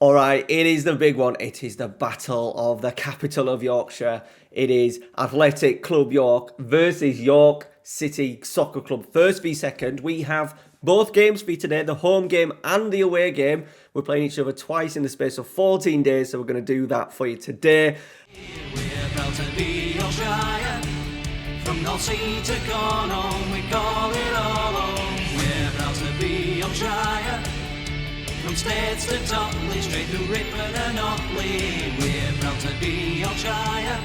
All right, it is the big one. It is the battle of the capital of Yorkshire. It is Athletic Club York versus York City Soccer Club. First v second. We have both games for you today, the home game and the away game. We're playing each other twice in the space of 14 days, so we're going to do that for you today. We're proud to be Yorkshire. From North Sea to Cornwall, we call it all home. We're proud to be Yorkshire. From States to Totley, straight to Ripon and Otley. We're proud to be Yorkshire.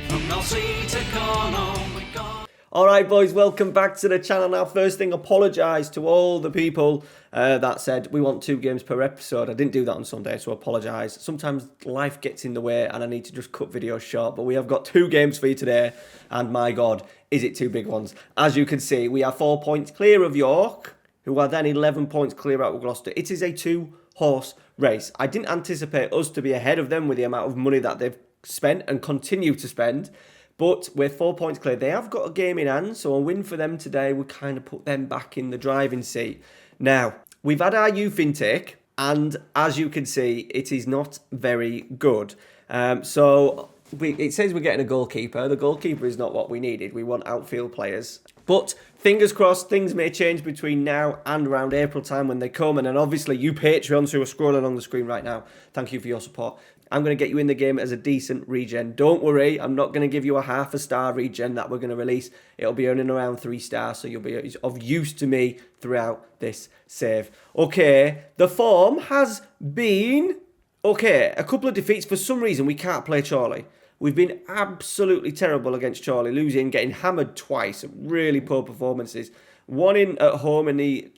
From North Sea to Cornwall, we call. Alright boys, welcome back to the channel. Now first thing, apologise to all the people that said we want 2 games per episode. I didn't do that on Sunday, so apologise. Sometimes life gets in the way and I need to just cut videos short, but we have got 2 games for you today, and my God, is it 2 big ones. As you can see, we are 4 points clear of York, who are then 11 points clear out of Gloucester. It is a 2-horse race. I didn't anticipate us to be ahead of them with the amount of money that they've spent and continue to spend, but we're 4 points clear. They have got a game in hand, so a win for them today would kind of put them back in the driving seat. Now, we've had our youth intake, and as you can see, it is not very good. It says we're getting a goalkeeper. The goalkeeper is not what we needed. We want outfield players. But fingers crossed, things may change between now and around April time when they come. And then obviously you Patreons who are scrolling on the screen right now, thank you for your support. I'm going to get you in the game as a decent regen. Don't worry, I'm not going to give you a half a star regen that we're going to release. It'll be earning around 3 stars, so you'll be of use to me throughout this save. Okay, the form has been okay. A couple of defeats. For some reason, we can't play Chorley. We've been absolutely terrible against Chorley, losing, getting hammered twice. Really poor performances. One at home in the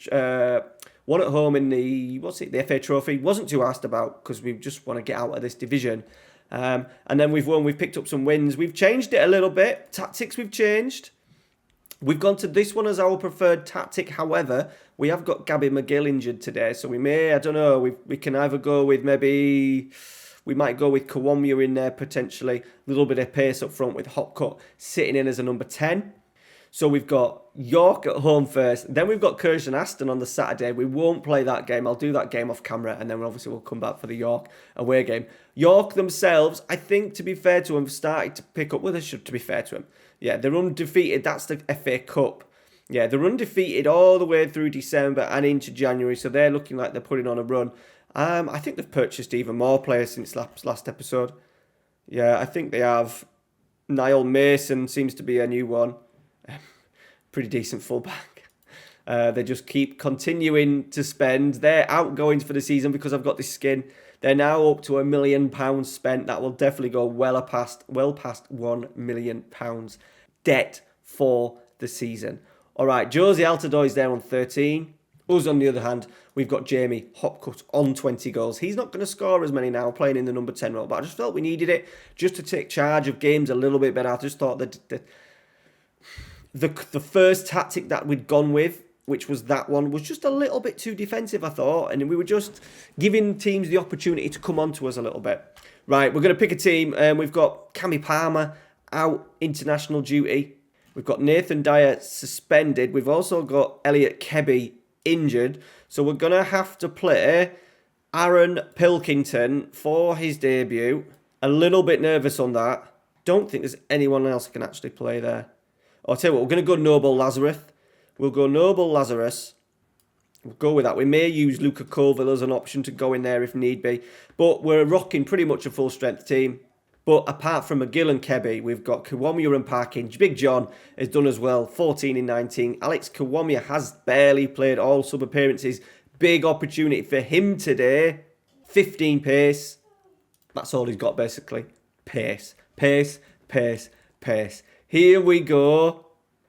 the FA Trophy. Wasn't too asked about because we just want to get out of this division. And then we've won. We've picked up some wins. We've changed it a little bit. Tactics we've changed. We've gone to this one as our preferred tactic. However, we have got Gabby McGill injured today, so we may. I don't know. We can either go with maybe. We might go with Kiwomya in there potentially. A little bit of pace up front with Hopcut sitting in as a number 10. So we've got York at home first. Then we've got Curzon Aston on the Saturday. We won't play that game. I'll do that game off camera. And then obviously we'll come back for the York away game. York themselves, I think to be fair to them, started to pick up. Well, they should to be fair to them. Yeah, they're undefeated. That's the FA Cup. Yeah, they're undefeated all the way through December and into January. So they're looking like they're putting on a run. I think they've purchased even more players since last episode. Yeah, I think they have. Niall Mason seems to be a new one. Pretty decent fullback. They just keep continuing to spend. They're outgoings for the season because I've got this skin. They're now up to £1 million spent. That will definitely go well past £1 million debt for the season. All right, Josie Altidore is there on 13. Us, on the other hand, we've got Jamie Hopcut on 20 goals. He's not going to score as many now, playing in the number 10 role, but I just felt we needed it just to take charge of games a little bit better. I just thought that the first tactic that we'd gone with, which was that one, was just a little bit too defensive, I thought, and we were just giving teams the opportunity to come on to us a little bit. Right, we're going to pick a team, and we've got Cammy Palmer out international duty. We've got Nathan Dyer suspended. We've also got Elliot Kebby injured, so we're gonna have to play Aaron Pilkington for his debut. A little bit nervous on that. Don't think there's anyone else who can actually play there. I'll tell you what, we're gonna go Noble Lazarus. We'll go Noble Lazarus. We'll go with that. We may use Luca Colville as an option to go in there if need be, but we're rocking pretty much a full strength team. But apart from McGill and Kebby, we've got Kiwomya and Parkin. Big John has done as well, 14 in 19. Alex Kiwomya has barely played all sub-appearances. Big opportunity for him today. 15 pace. That's all he's got, basically. Pace. Pace, pace, pace. Here we go.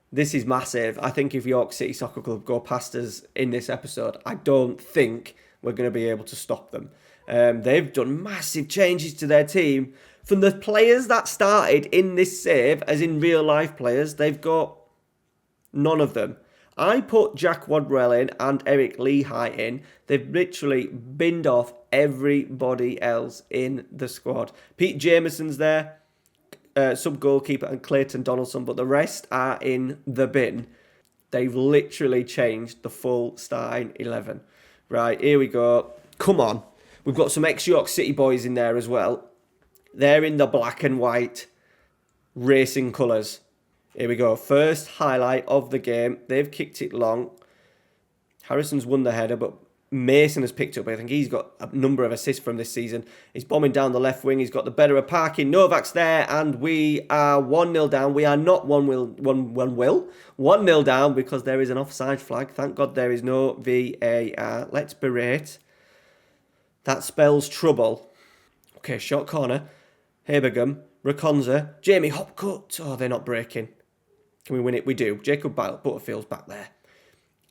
This is massive. I think if York City Soccer Club go past us in this episode, I don't think we're going to be able to stop them. They've done massive changes to their team. From the players that started in this save, as in real life players, they've got none of them. I put Jack Wadwell in and Eric Lehigh in. They've literally binned off everybody else in the squad. Pete Jameson's there, sub-goalkeeper, and Clayton Donaldson, but the rest are in the bin. They've literally changed the full starting 11. Right, here we go. Come on. We've got some ex-York City boys in there as well. They're in the black and white racing colours. Here we go. First highlight of the game. They've kicked it long. Harrison's won the header, but Mason has picked up. I think he's got a number of assists from this season. He's bombing down the left wing. He's got the better of Parkin. Novak's there, and we are 1-0 down. We are not 1-0 down because there is an offside flag. Thank God there is no VAR. Let's berate. That spells trouble. Okay, short corner. Habergum, Rakonza, Jamie Hopcut. Oh, they're not breaking. Can we win it? We do. Jacob Butterfield's back there.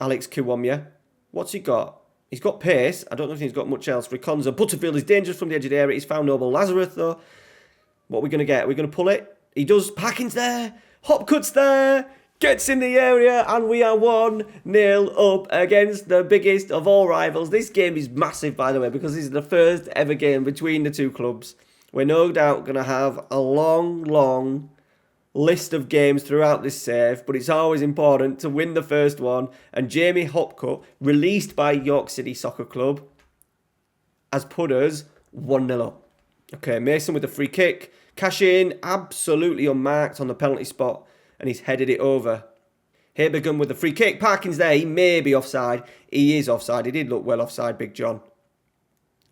Alex Kiwomya. What's he got? He's got pace. I don't know if he's got much else. Rakonza. Butterfield is dangerous from the edge of the area. He's found Noble Lazarus, though. What are we going to get? Are we going to pull it? He does. Parkin's there. Hopcut's there. Gets in the area. And we are 1-0 up against the biggest of all rivals. This game is massive, by the way, because this is the first ever game between the two clubs. We're no doubt going to have a long list of games throughout this save, but it's always important to win the first one. And Jamie Hopcut, released by York City Soccer Club, has put us 1-0 up. Okay, Mason with the free kick. Cash in, absolutely unmarked on the penalty spot, and he's headed it over. Habergum with the free kick. Parkin's there. He may be offside. He is offside. He did look well offside, Big John.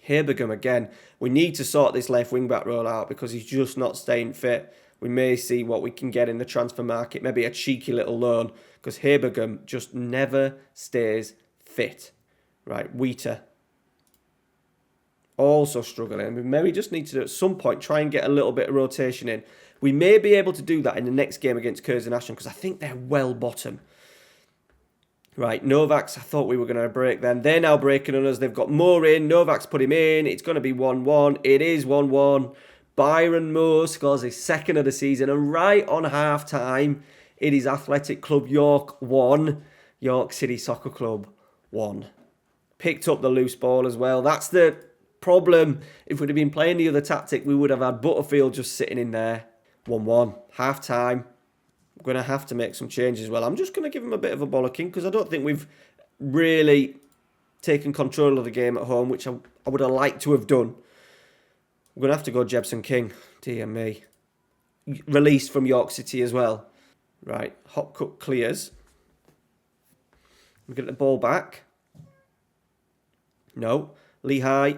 Habergum again. We need to sort this left wing back role out because he's just not staying fit. We may see what we can get in the transfer market. Maybe a cheeky little loan because Habergum just never stays fit. Right, Wheater. Also struggling. We maybe just need to, at some point, try and get a little bit of rotation in. We may be able to do that in the next game against Curzon Ashton because I think they're well bottom. Right, Novak's, I thought we were going to break then. They're now breaking on us. They've got more in. Novak's put him in. It's going to be 1-1. It is 1-1. Byron Moore scores his second of the season. And right on half-time, it is Athletic Club York 1, York City Soccer Club 1. Picked up the loose ball as well. That's the problem. If we'd have been playing the other tactic, we would have had Butterfield just sitting in there. 1-1. Half-time. I'm going to have to make some changes. Well, I'm just going to give him a bit of a bollocking because I don't think we've really taken control of the game at home, which I would have liked to have done. We're going to have to go Jebson King. Dear me. Released from York City as well. Right, Hopcut clears. We get the ball back. No. Lehigh.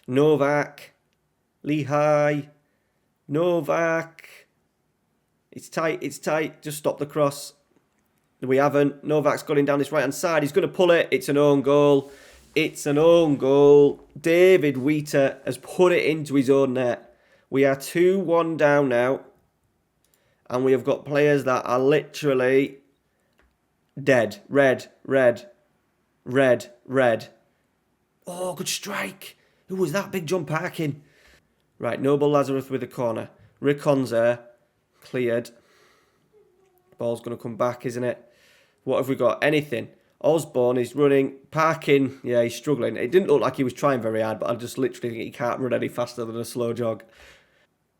Novak. Lehigh. Novak. It's tight. Just stop the cross. We haven't. Novak's got him down this right-hand side. He's going to pull it. It's an own goal. It's an own goal. David Wheater has put it into his own net. We are 2-1 down now. And we have got players that are literally dead. Red. Oh, good strike. Who was that? Big John Parkin. Right, Noble Lazarus with the corner. Rakonza. Cleared. Ball's going to come back, isn't it? What have we got? Anything. Osborne is running. Parkin. Yeah, he's struggling. It didn't look like he was trying very hard, but I just literally think he can't run any faster than a slow jog.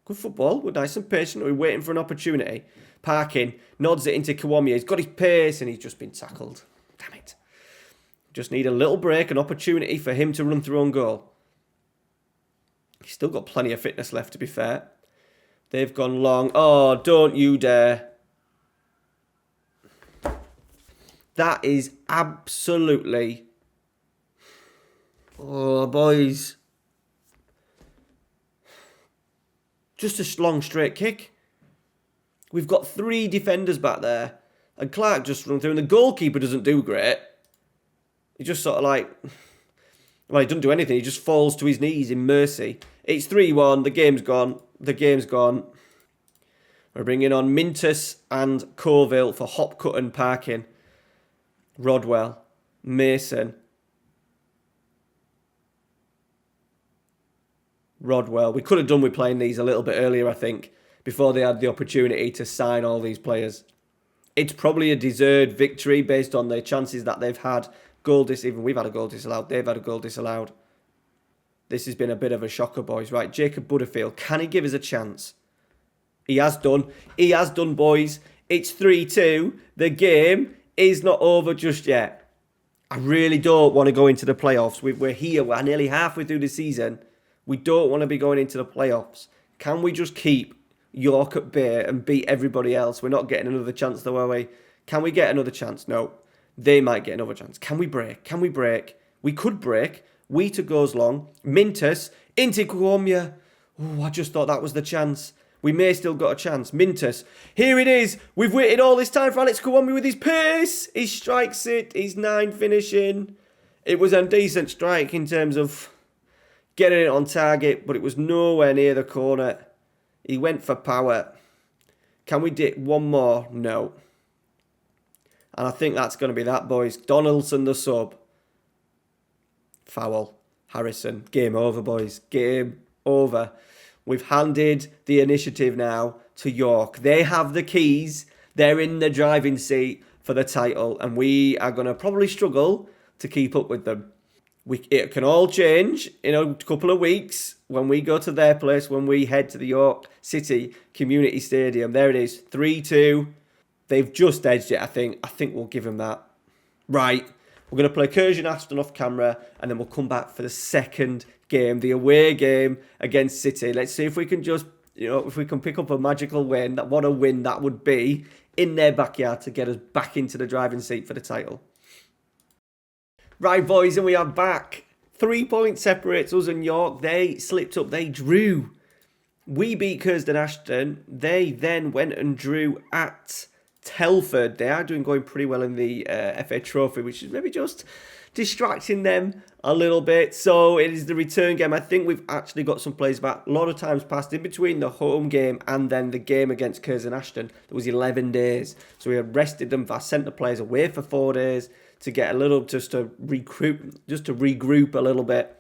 Good football. We're nice and patient. We're waiting for an opportunity. Parkin nods it into Kiwomya. He's got his pace and he's just been tackled. Damn it. Just need a little break, an opportunity for him to run through on goal. He's still got plenty of fitness left, to be fair. They've gone long. Oh, don't you dare. That is absolutely... Oh, boys. Just a long straight kick. We've got 3 defenders back there. And Clark just run through. And the goalkeeper doesn't do great. He just sort of like... Well, he doesn't do anything. He just falls to his knees in mercy. It's 3-1. The game's gone. We're bringing on Mintus and Colville for Hopcut and Parkin. Rodwell. Mason. Rodwell. We could have done with playing these a little bit earlier, I think, before they had the opportunity to sign all these players. It's probably a deserved victory based on the chances that they've had. Even we've had a goal disallowed. They've had a goal disallowed. This has been a bit of a shocker, boys. Right, Jacob Butterfield. Can he give us a chance? He has done. He has done, boys. It's 3-2. The game is not over just yet. I really don't want to go into the playoffs. We're here. We're nearly halfway through the season. We don't want to be going into the playoffs. Can we just keep York at bay and beat everybody else? We're not getting another chance though, are we? Can we get another chance? No. They might get another chance. Can we break? Can we break? We could break. Wheater goes long. Mintus into Kwomya. Oh, I just thought that was the chance. We may still got a chance. Mintus. Here it is. We've waited all this time for Alex Kwomya with his pace. He strikes it. He's 9 finishing. It was a decent strike in terms of getting it on target, but it was nowhere near the corner. He went for power. Can we get one more? No. And I think that's going to be that, boys. Donaldson, the sub. Foul. Harrison. Game over, boys. Game over. We've handed the initiative now to York. They have the keys. They're in the driving seat for the title. And we are going to probably struggle to keep up with them. It can all change in a couple of weeks when we go to their place, when we head to the York City Community Stadium. There it is. 3-2. They've just edged it, I think. I think we'll give them that. Right. We're going to play Curzon Ashton off camera, and then we'll come back for the second game, the away game against City. Let's see if we can just, if we can pick up a magical win. What a win that would be in their backyard to get us back into the driving seat for the title. Right, boys, and we are back. 3 points separates us and York. They slipped up. They drew. We beat Curzon Ashton. They then went and drew at Telford. They are going pretty well in the FA Trophy, which is maybe just distracting them a little bit. So it is the return game. I think we've actually got some players back. A lot of times passed in between the home game and then the game against Curzon Ashton. There was 11 days. So we had rested them. I sent the players away for 4 days to get a little, just to regroup a little bit.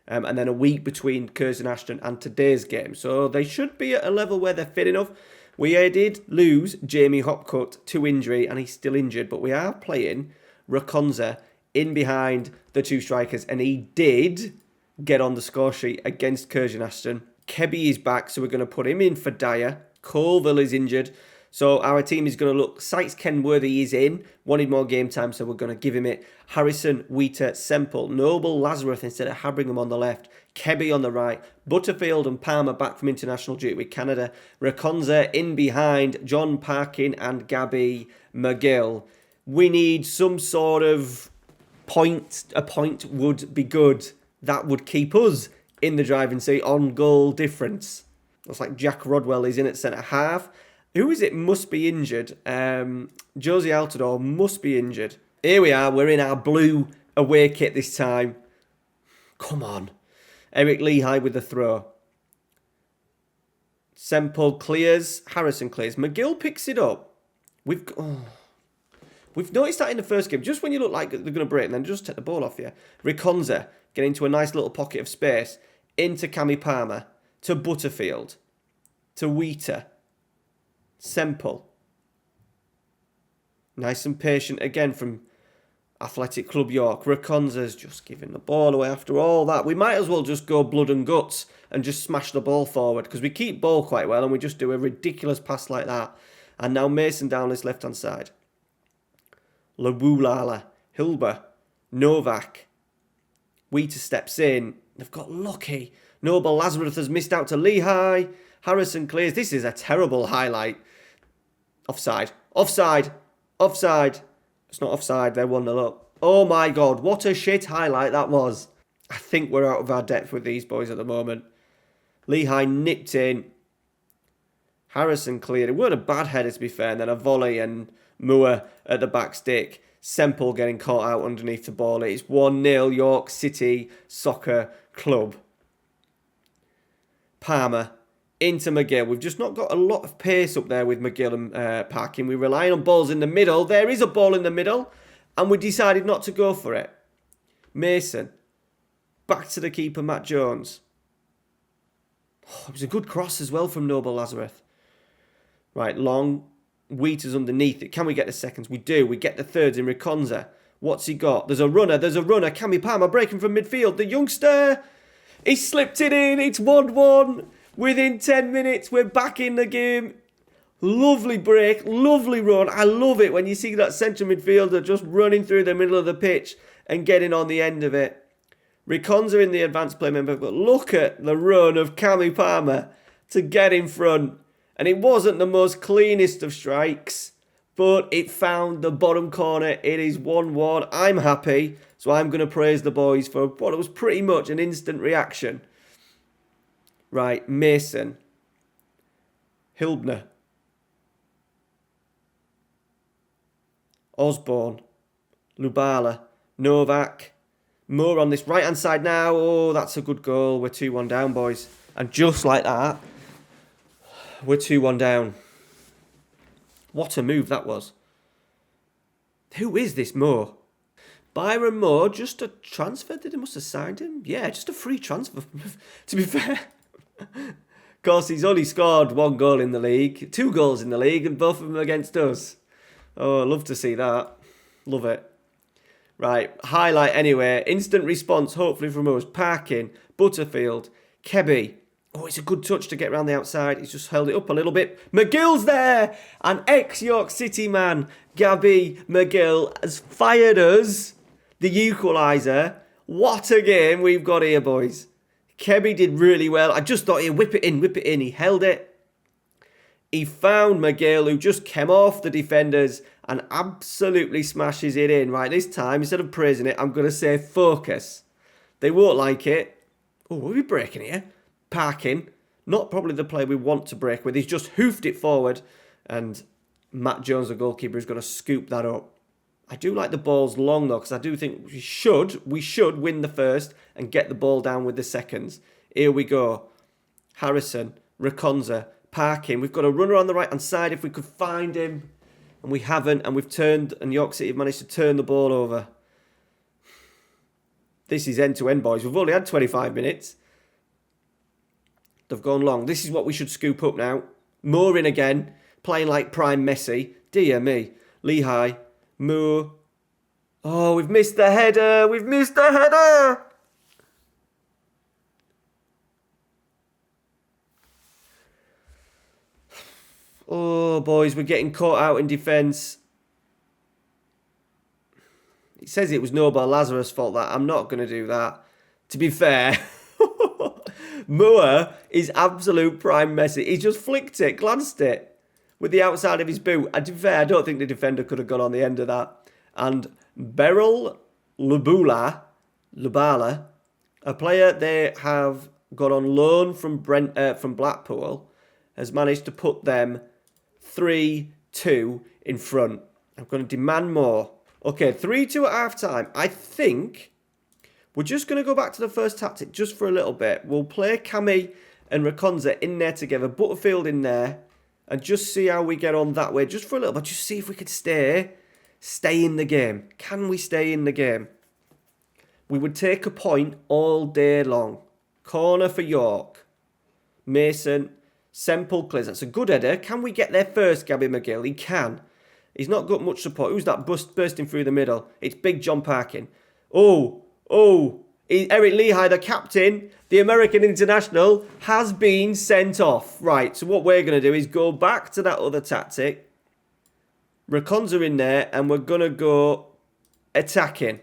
And then a week between Curzon Ashton and today's game. So they should be at a level where they're fit enough. We did lose Jamie Hopcutt to injury, and he's still injured, but we are playing Rakonza in behind the 2 strikers, and he did get on the score sheet against Curzon Ashton. Kebby is back, so we're going to put him in for Dyer. Colville is injured, so our team is going to look. Sykes Kenworthy is in, wanted more game time, so we're going to give him it. Harrison, Wheater, Semple, Noble, Lazarus instead of Habringham on the left. Kebby on the right, Butterfield and Palmer back from international duty with Canada. Rakonza in behind, John Parkin and Gabby McGill. We need some sort of point. A point would be good. That would keep us in the driving seat on goal difference. Looks like Jack Rodwell is in at centre half. Who is it must be injured? Josie Altador must be injured. Here we are. We're in our blue away kit this time. Come on. Eric Lehigh with the throw. Semple clears. Harrison clears. McGill picks it up. We've noticed that in the first game. Just when you look like they're going to break, and then just take the ball off you. Rakonza get into a nice little pocket of space. Into Cammy Palmer. To Butterfield. To Wheater. Semple. Nice and patient again from Athletic Club York. Rakonza's just giving the ball away after all that. We might as well just go blood and guts and just smash the ball forward, because we keep ball quite well and we just do a ridiculous pass like that. And now Mason down this left-hand side. Lawulala, Hilber, Novak. Wheater steps in. They've got lucky. Noble Lazarus has missed out to Lehigh. Harrison clears. This is a terrible highlight. Offside. Offside. Offside. It's not offside. They're 1-0 up. Oh my God. What a shit highlight that was. I think we're out of our depth with these boys at the moment. Lehigh nipped in. Harrison cleared. It weren't a bad header, to be fair. And then a volley and Moore at the back stick. Semple getting caught out underneath the ball. It's 1-0 York City Soccer Club. Palmer into McGill. We've just not got a lot of pace up there with McGill and Parkin. We rely on balls in the middle. There is a ball in the middle, and we decided not to go for it. Mason. Back to the keeper, Matt Jones. Oh, it was a good cross as well from Noble Lazarus. Right, long. Wheater's underneath it. Can we get the seconds? We do. We get the thirds in Rakonza. What's he got? There's a runner. There's a runner. Cammy Palmer breaking from midfield. The youngster. He slipped it in. It's 1-1. Within 10 minutes, we're back in the game. Lovely break. Lovely run. I love it when you see that central midfielder just running through the middle of the pitch and getting on the end of it. Reconza in the advanced play member, but look at the run of Cammy Palmer to get in front. And it wasn't the most cleanest of strikes, but it found the bottom corner. It is 1-1. I'm happy, so I'm going to praise the boys for what was pretty much an instant reaction. Right, Mason. Hildner. Osborne. Lubala. Novak. Moore on this right-hand side now. Oh, that's a good goal. We're 2-1 down, boys. And just like that, we're 2-1 down. What a move that was. Who is this Moore? Byron Moore, just a transfer? They must have signed him? Yeah, just a free transfer, to be fair. Of course, he's only scored 1 goal in the league. 2 goals in the league, and both of them against us. Oh, I'd love to see that. Love it. Right, highlight anyway. Instant response, hopefully from us. Parkin, Butterfield, Kebby. Oh, it's a good touch to get around the outside. He's just held it up a little bit. McGill's there! An ex-York City man, Gabby McGill, has fired us the equaliser. What a game we've got here, boys. Kebby did really well. I just thought he'd whip it in. He held it. He found McGill, who just came off the defenders and absolutely smashes it in. Right, this time, instead of praising it, I'm going to say focus. They won't like it. Oh, are we breaking here? Parkin, not probably the player we want to break with. He's just hoofed it forward, and Matt Jones, the goalkeeper, is going to scoop that up. I do like the balls long though, because I do think we should win the first and get the ball down with the seconds. Here we go. Harrison, Reconza, Parkin. We've got a runner on the right hand side if we could find him, and we haven't. And we've turned, and York City have managed to turn the ball over. This is end to end, boys. We've only had 25 minutes. They've gone long. This is what we should scoop up now. Moore in again, playing like prime Messi. Dear me. Lehigh, Moore. Oh, we've missed the header. We've missed the header. Oh, boys, we're getting caught out in defence. It says it was Nobel Lazarus' fault that. I'm not going to do that. To be fair, Moore is absolute prime Messi. He just flicked it, glanced it with the outside of his boot. And to be fair, I don't think the defender could have got on the end of that. And Beryl Lubala, a player they have got on loan from Blackpool, has managed to put them 3-2 in front. I'm going to demand more. Okay, 3-2 at half-time. I think we're just going to go back to the first tactic just for a little bit. We'll play Cammy and Reconza in there together, Butterfield in there, and just see how we get on that way. Just for a little bit, just see if we could stay in the game. Can we stay in the game? We would take a point all day long. Corner for York. Mason, Semple clears. That's a good header. Can we get there first, Gabby McGill? He can. He's not got much support. Who's that bursting through the middle? It's Big John Parkin. Eric Lehigh, the captain, the American international, has been sent off. Right, so what we're going to do is go back to that other tactic. Reconza in there, and we're going to go attacking.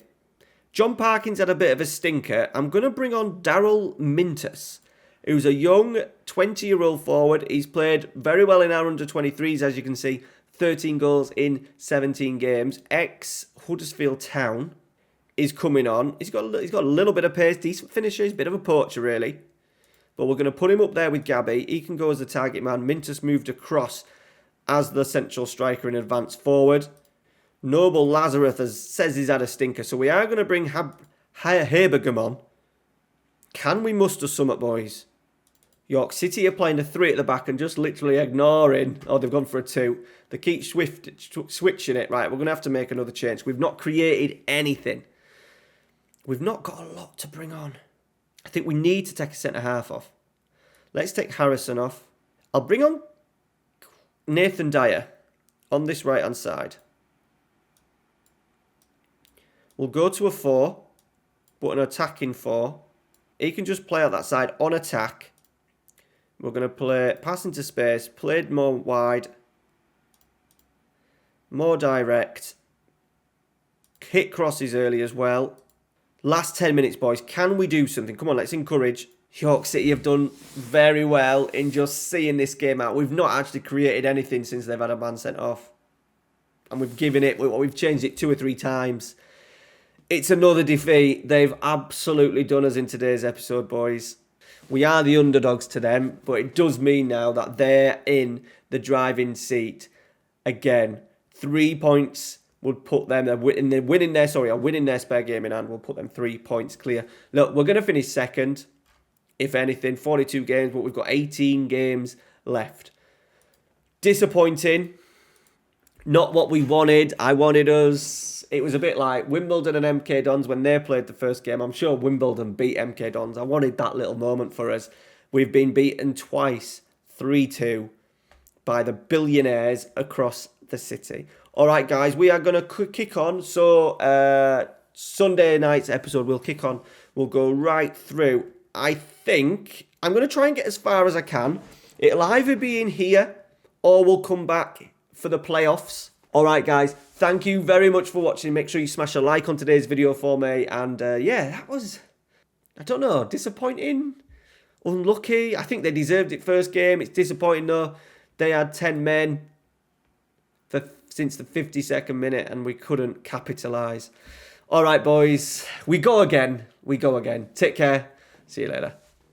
John Parkin's had a bit of a stinker. I'm going to bring on Daryl Mintus, who's a young 20-year-old forward. He's played very well in our under-23s, as you can see. 13 goals in 17 games. Ex-Huddersfield Town is coming on. He's got a little bit of pace, decent finisher. He's a bit of a poacher, really. But we're going to put him up there with Gabby. He can go as the target man. Mintus moved across as the central striker in advance forward. Noble Lazarus says he's had a stinker. So we are going to bring Habergam on. Can we muster something, boys? York City are playing a 3 at the back and just literally ignoring. Oh, they've gone for a 2. They keep switching it. Right, we're going to have to make another change. We've not created anything. We've not got a lot to bring on. I think we need to take a centre-half off. Let's take Harrison off. I'll bring on Nathan Dyer on this right-hand side. We'll go to a 4, but an attacking 4. He can just play out that side on attack. We're going to play pass into space, played more wide, more direct. Hit crosses early as well. Last 10 minutes, boys. Can we do something? Come on, let's encourage. York City have done very well in just seeing this game out. We've not actually created anything since they've had a man sent off. And we've changed it 2 or 3 times. It's another defeat. They've absolutely done us in today's episode, boys. We are the underdogs to them, but it does mean now that they're in the driving seat. Again, 3 points would put them, winning their spare game in hand, will put them 3 points clear. Look, we're going to finish second, if anything, 42 games, but we've got 18 games left. Disappointing. Not what we wanted. I wanted us. It was a bit like Wimbledon and MK Dons when they played the first game. I'm sure Wimbledon beat MK Dons. I wanted that little moment for us. We've been beaten twice, 3-2, by the billionaires across the city. All right, guys, we are going to kick on. So Sunday night's episode will kick on. We'll go right through. I think I'm going to try and get as far as I can. It'll either be in here or we'll come back for the playoffs. All right, guys, thank you very much for watching. Make sure you smash a like on today's video for me. And yeah, that was, I don't know, disappointing, unlucky. I think they deserved it first game. It's disappointing, though. They had 10 men since the 52nd minute and we couldn't capitalise. All right, boys, we go again. Take care. See you later.